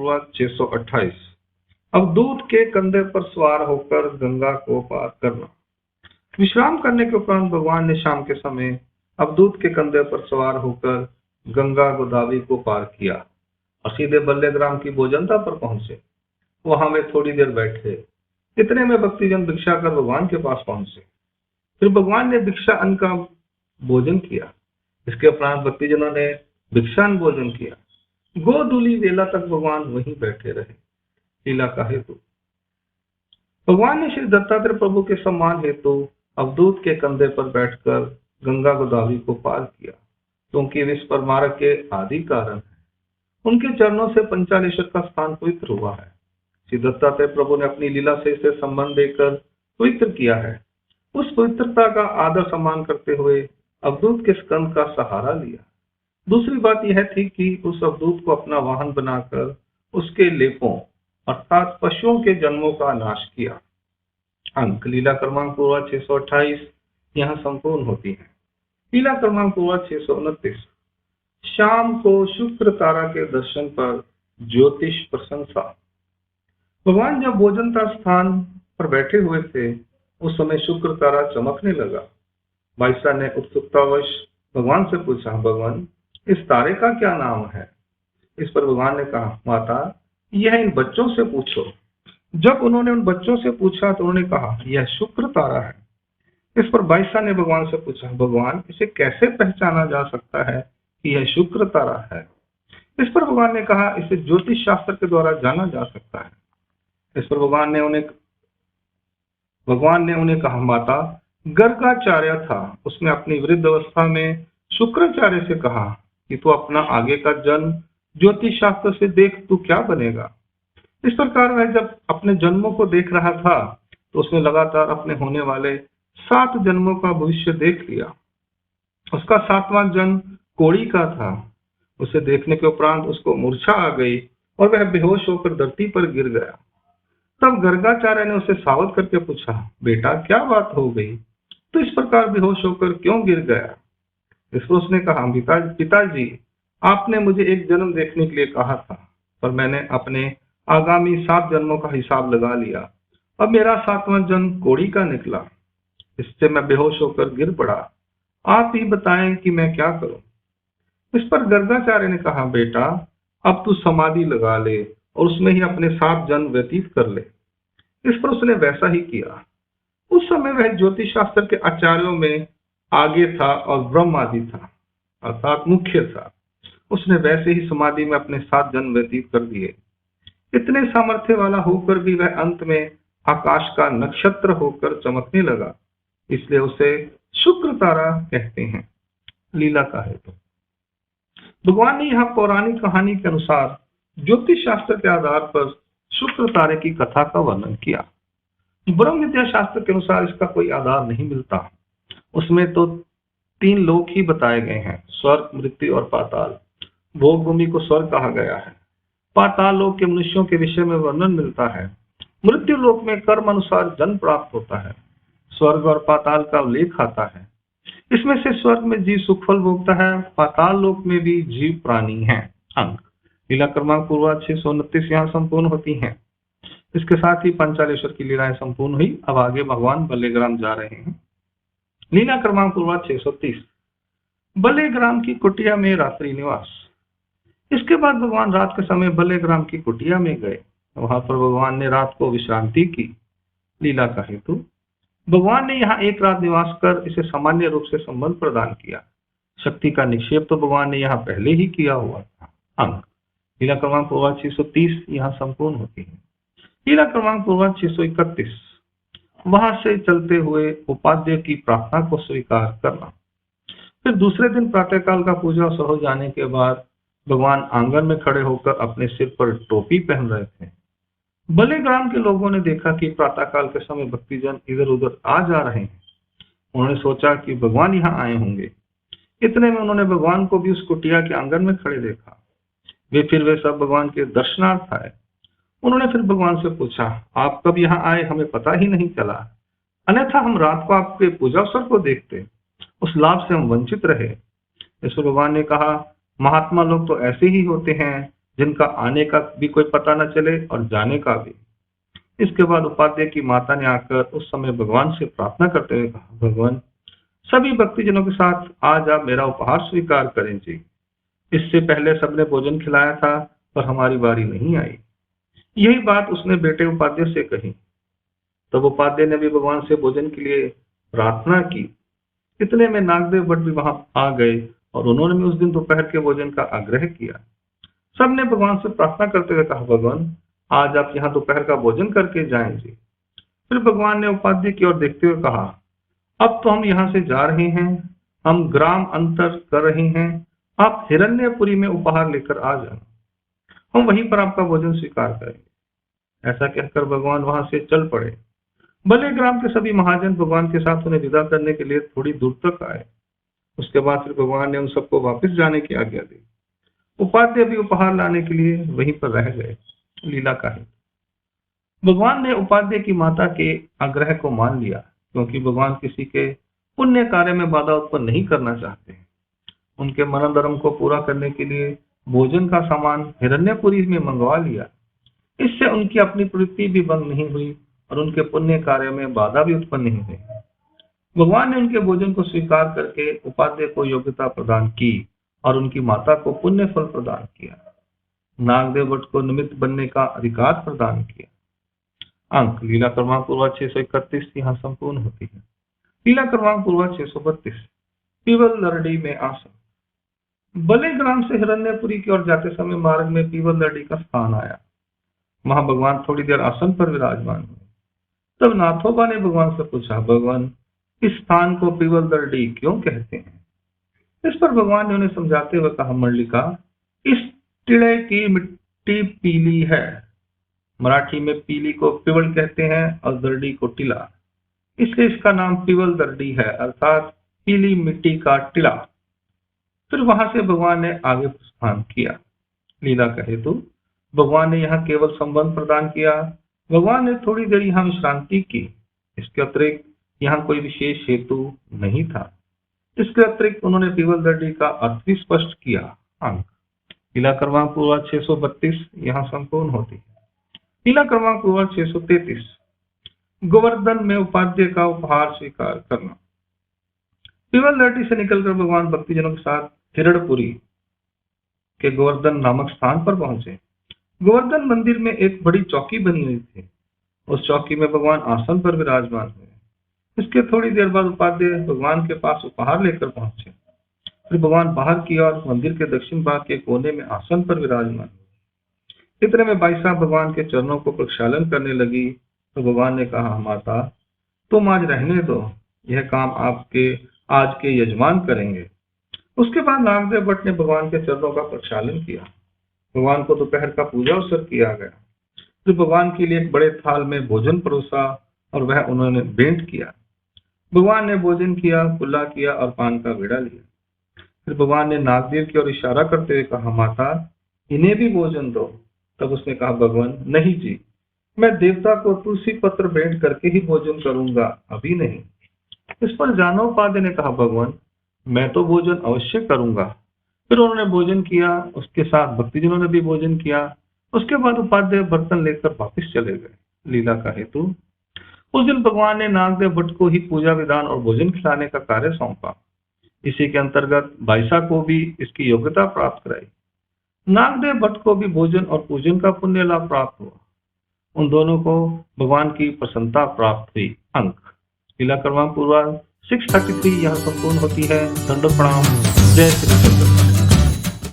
पूर्वाध 628। अवधूत के कंधे पर सवार होकर गंगा को पार करना। विश्राम करने के उपरांत भगवान ने शाम के समय अवधूत के कंधे पर सवार होकर गंगा गोदावरी को पार किया और सीधे बल्लेग्राम की भोजनता पर पहुंचे। वहां वे थोड़ी देर बैठे। इतने में भक्तिजन भिक्षा कर भगवान के पास पहुंचे। फिर भगवान ने भिक्षा अन्न का भोजन किया। इसके उपरांत भक्तिजनों ने भिक्षान भोजन किया। गोधूली वेला तक भगवान वहीं बैठे रहे। लीला का हेतु। भगवान ने श्री दत्तात्रेय प्रभु के सम्मान हेतु अवधूत के कंधे पर बैठकर गंगा गोदावरी को पार किया, क्योंकि वे इस पर मार्ग के आदि कारण है। उनके चरणों से पंचालेश्वर का स्थान पवित्र हुआ है। श्री दत्तात्रेय प्रभु ने अपनी लीला से इसे संबंध देकर पवित्र किया है। उस पवित्रता का आदर सम्मान करते हुए अवधूत के स्कंद का सहारा लिया। दूसरी बात यह थी कि उस अवधूत को अपना वाहन बनाकर उसके लेपों अर्थात पशुओं के जन्मों का नाश किया। अंक लीला क्रमांक पूर्वाध 628 यहाँ संपूर्ण होती है। लीला क्रमांक पूर्वाध 629। शाम को शुक्र तारा के दर्शन पर ज्योतिष प्रशंसा। भगवान जब भोजनता स्थान पर बैठे हुए थे उस समय शुक्र तारा चमकने लगा। बाईसा ने उत्सुकतावश भगवान से पूछा, भगवान इस तारे का क्या नाम है? इस पर भगवान ने कहा, माता यह इन बच्चों से पूछो। जब उन्होंने उन बच्चों से पूछा तो उन्होंने कहा, यह शुक्र तारा है। इस पर बाईसा ने भगवान से पूछा, भगवान इसे कैसे पहचाना जा सकता है कि यह शुक्र तारा है? इस पर भगवान ने कहा, इसे ज्योतिष शास्त्र के द्वारा जाना जा सकता है। इस पर भगवान ने उन्हें कहा, माता गर्गाचार्य था, उसने अपनी वृद्ध अवस्था में शुक्राचार्य से कहा कि तू अपना आगे का जन्म ज्योतिष शास्त्र से देख, तू क्या बनेगा। इस प्रकार वह जब अपने जन्मों को देख रहा था तो उसने लगातार अपने होने वाले 7 जन्मों का भविष्य देख लिया। उसका 7वां जन्म कोड़ी का था। उसे देखने के उपरांत उसको मूर्छा आ गई और वह बेहोश होकर धरती पर गिर गया। तब गर्गाचार्य ने उसे सावध करके पूछा, बेटा क्या बात हो गई, तो इस प्रकार बेहोश होकर क्यों गिर गया? इस पर उसने कहा, पिताजी आपने मुझे एक जन्म देखने के लिए कहा था, पर मैंने अपने आगामी 7 जन्मों का हिसाब लगा लिया। अब मेरा 7वां जन्म कोड़ी का निकला, इससे मैं बेहोश होकर गिर पड़ा। आप ही बताएं कि मैं क्या करूं। इस पर गर्गाचार्य ने कहा, बेटा अब तू समाधि लगा ले और उसमें ही अपने 7 जन्म व्यतीत कर ले। इस पर उसने वैसा ही किया। उस समय वह ज्योतिष शास्त्र के आचार्यों में आगे था और ब्रह्मादि था अर्थात मुख्य था। उसने वैसे ही समाधि में अपने 7 जन्म व्यतीत कर दिए। इतने सामर्थ्य वाला होकर भी वह अंत में आकाश का नक्षत्र होकर चमकने लगा, इसलिए उसे शुक्र तारा कहते हैं। लीला का हेतु। भगवान ने यहाँ पौराणिक कहानी के अनुसार ज्योतिष शास्त्र के आधार पर शुक्र तारे की कथा का वर्णन किया। ब्रह्म विद्या शास्त्र के अनुसार इसका कोई आधार नहीं मिलता। उसमें तो 3 लोक ही बताए गए हैं, स्वर्ग, मृत्यु और पाताल। भोग भूमि को स्वर्ग कहा गया है। पाताल लोक के मनुष्यों के विषय में वर्णन मिलता है। मृत्यु लोक में कर्म अनुसार जन्म प्राप्त होता है। स्वर्ग और पाताल का उल्लेख आता है। इसमें से स्वर्ग में जीव सुखफल भोगता है, पाताल लोक में भी जीव प्राणी हैं। अंक लीला क्रमांक पूर्वाध 629 यहाँ संपूर्ण होती हैं। इसके साथ ही पंचालेश्वर की लीलाएं संपूर्ण हुई। अब आगे भगवान बल्लेग्राम जा रहे हैं। लीला क्रमांक पूर्वाध 630। बल्लेग्राम की कुटिया में रात्रि निवास। इसके बाद भगवान रात के समय बल्लेग्राम की कुटिया में गए। वहां पर भगवान ने रात को विश्रांति की। लीला का हेतु। भगवान ने यहाँ एक रात निवास कर इसे सामान्य रूप से संबंध प्रदान किया। शक्ति का निक्षेप तो भगवान ने यहाँ पहले ही किया हुआ था। अंक लीला क्रमांक पूर्वाध 630 यहाँ संपूर्ण होती है। लीला क्रमांक पूर्वाध 631। वहां से चलते हुए उपाध्याय की प्रार्थना को स्वीकार करना। फिर दूसरे दिन प्रातःकाल का पूजा शुरू हो जाने के बाद भगवान आंगन में खड़े होकर अपने सिर पर टोपी पहन रहे थे। बल्लेग्राम के लोगों ने देखा कि प्रातःकाल के समय भक्तिजन इधर उधर आ जा रहे हैं। उन्होंने सोचा कि भगवान यहाँ आए होंगे। इतने में उन्होंने भगवान को भी उस कुटिया के आंगन में खड़े देखा। वे सब भगवान के दर्शनार्थ आए। उन्होंने फिर भगवान से पूछा, आप कब यहाँ आए, हमें पता ही नहीं चला, अन्यथा हम रात को आपके पूजा अवसर को देखते, उस लाभ से हम वंचित रहे। इस पर भगवान ने कहा, महात्मा लोग तो ऐसे ही होते हैं, जिनका आने का भी कोई पता न चले और जाने का भी। इसके बाद उपाध्याय की माता ने आकर उस समय भगवान से प्रार्थना करते हुए कहा, भगवान, सभी भक्तिजनों के साथ आज आप मेरा उपहार स्वीकार करें जी। इससे पहले सबने भोजन खिलाया था पर हमारी बारी नहीं आई। यही बात उसने बेटे उपाध्याय से कही। तब उपाध्याय ने भी भगवान से भोजन के लिए प्रार्थना की। इतने में नागदेव भट्ट भी वहां आ गए और उन्होंने भी उस दिन दोपहर के भोजन का आग्रह किया। सबने भगवान से प्रार्थना करते हुए कहा, भगवान, आज आप यहाँ दोपहर का भोजन करके जाएं जी। फिर भगवान ने उपाध्याय की ओर देखते हुए कहा, अब तो हम यहाँ से जा रहे हैं, हम ग्राम अंतर कर रहे हैं, आप हिरण्यपुरी में उपहार लेकर आ जाना, हम वहीं पर आपका भोजन स्वीकार करेंगे। ऐसा कहकर भगवान वहां से चल पड़े। भले ग्राम के सभी महाजन भगवान के साथ उन्हें विदा करने के लिए थोड़ी दूर तक आए। उसके बाद फिर भगवान ने उन सबको वापस जाने की आज्ञा दी। उपाध्याय भी उपहार लाने के लिए वहीं पर रह गए। लीला का है, भगवान ने उपाध्याय की माता के आग्रह को मान लिया, क्योंकि भगवान किसी के पुण्य कार्य में बाधा उत्पन्न नहीं करना चाहते। उनके मनोधर्म को पूरा करने के लिए भोजन का सामान हिरण्यपुरी में मंगवा लिया। इससे उनकी अपनी प्रवृत्ति भी भंग नहीं हुई और उनके पुण्य कार्य में बाधा भी उत्पन्न नहीं हुई। भगवान ने उनके भोजन को स्वीकार करके उपाध्याय को योग्यता प्रदान की और उनकी माता को पुण्य फल प्रदान किया। नागदेव भट्ट को निमित्त बनने का अधिकार प्रदान किया। अंक लीला क्रमांक पूर्वा 631 यहाँ संपूर्ण होती है। लीला क्रमांक पूर्वा 632 पीवल लरडी में आसन। भले ग्राम से हिरण्यपुरी की ओर जाते समय मार्ग में पीवल लरडी का स्थान आया। वहां भगवान थोड़ी देर आसन पर विराजमान हुए। तब नाथोबा ने भगवान से पूछा, भगवान, इस स्थान को पीवल लरडी क्यों कहते हैं? इस पर भगवान ने उन्हें समझाते हुए कहा, मंडलिका, इस टिले की मिट्टी पीली है। मराठी में पीली को पिवल कहते हैं और दरडी को टिला, इसलिए इसका नाम पीवल दरडी है, अर्थात पीली मिट्टी का टिला। फिर वहां से भगवान ने आगे प्रस्थान किया। लीला का हेतु, भगवान ने यहाँ केवल संबंध प्रदान किया। भगवान ने थोड़ी देर यहाँ विश्रांति की। इसके अतिरिक्त यहाँ कोई विशेष हेतु नहीं था। इसके अतिरिक्त उन्होंने पीवल दरडी का अर्थ भी स्पष्ट किया। अंक लीला क्रमांक पूर्वा 632 यहाँ संपूर्ण होती है। लीला क्रमांक पूर्वा 633 गोवर्धन में उपाध्याय का उपहार स्वीकार करना। पीवल दरडी से निकलकर भगवान भक्तिजनों के साथ हिरण्यपुरी के गोवर्धन नामक स्थान पर पहुंचे। गोवर्धन मंदिर में एक बड़ी चौकी बनी हुई थी। उस चौकी में भगवान आसन पर विराजमान हुए। इसके थोड़ी देर बाद उपाध्याय भगवान के पास उपहार लेकर पहुंचे। फिर भगवान बाहर की ओर मंदिर के दक्षिण भाग के कोने में आसन पर विराजमान हुए। इतने में बाई साहब भगवान के चरणों को प्रक्षालन करने लगी तो भगवान ने कहा, माता, तुम आज रहने दो, यह काम आपके आज के यजमान करेंगे। उसके बाद नागदेव भट्ट ने भगवान के चरणों का प्रक्षालन किया। भगवान को दोपहर का पूजा अवसर किया गया। फिर भगवान के लिए एक बड़े थाल में भोजन परोसा और वह उन्होंने भेंट किया। भगवान ने भोजन किया, कुल्ला किया और पान का बीड़ा लिया। फिर भगवान ने नागदेव की ओर इशारा करते हुए कहा, माता, इन्हें भी भोजन दो। तब उसने कहा, भगवान, नहीं जी, मैं देवता को तुलसी पत्र भेंट करके ही भोजन करूंगा, अभी नहीं। इस पर जानोपाध्याय ने कहा, भगवान, मैं तो भोजन अवश्य करूंगा। फिर उन्होंने भोजन किया। उसके साथ भक्तिजनों ने भी भोजन किया। उसके बाद उपाध्याय बर्तन लेकर वापस चले गए। लीला का हेतु, उस दिन भगवान ने नागदेव भट्ट को ही पूजा विधान और भोजन खिलाने का कार्य सौंपा। इसी के अंतर्गत बाईसा को भी इसकी योग्यता प्राप्त कराई। नागदेव भट्ट को भी भोजन और पूजन का पुण्य लाभ प्राप्त हुआ। उन दोनों को भगवान की प्रसन्नता प्राप्त हुई। अंक लीला क्रमांक पूर्वा 633 यहाँ संपूर्ण होती है। दंड प्रणाम। जय श्री कृष्ण।